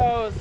goes.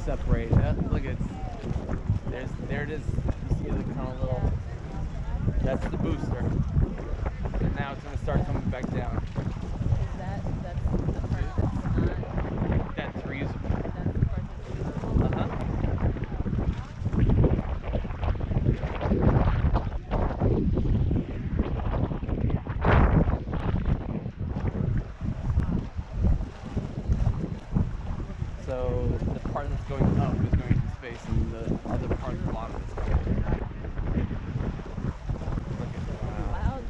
Separate. Look, there it is. You see the kind of little. That's the booster. And now it's going to start coming back down. Is that's the part that's not? That's reusable. That's the part that's reusable? So the part that's going up is going into space, and the other part at the bottom is going down. Wow.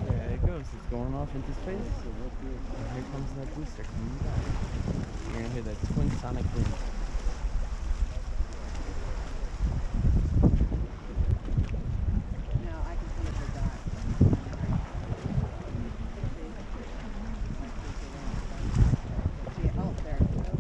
There it goes. It's going off into space. And here comes that booster coming back. You're going to hear that twin sonic boom. No, I can see it for that. Oh, there it goes.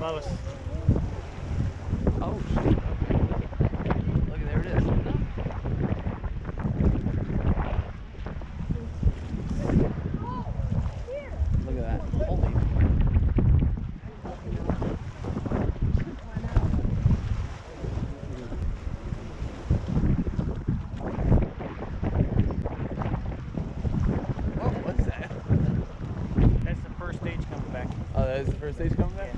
above us. Oh shit. Look, there it is. Look at that. Holy. Whoa, what's that? That's the first stage coming back. Oh, that is the first stage coming back?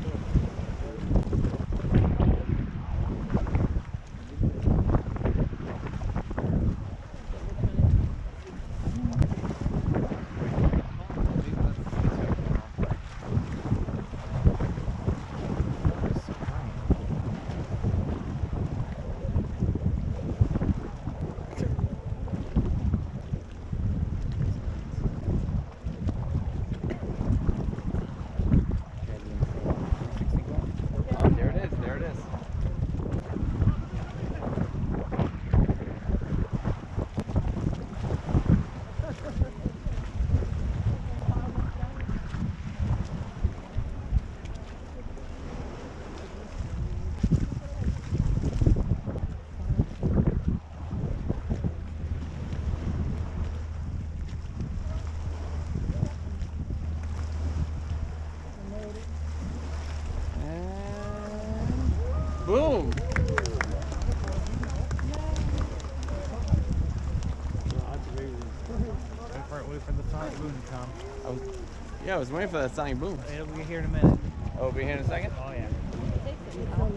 Oh, there it is, there it is. And boom! Wait for the sonic boom to come. I was waiting for that sonic boom. It'll be here in a minute. Oh, we'll be here in a second? Oh yeah. It takes a while.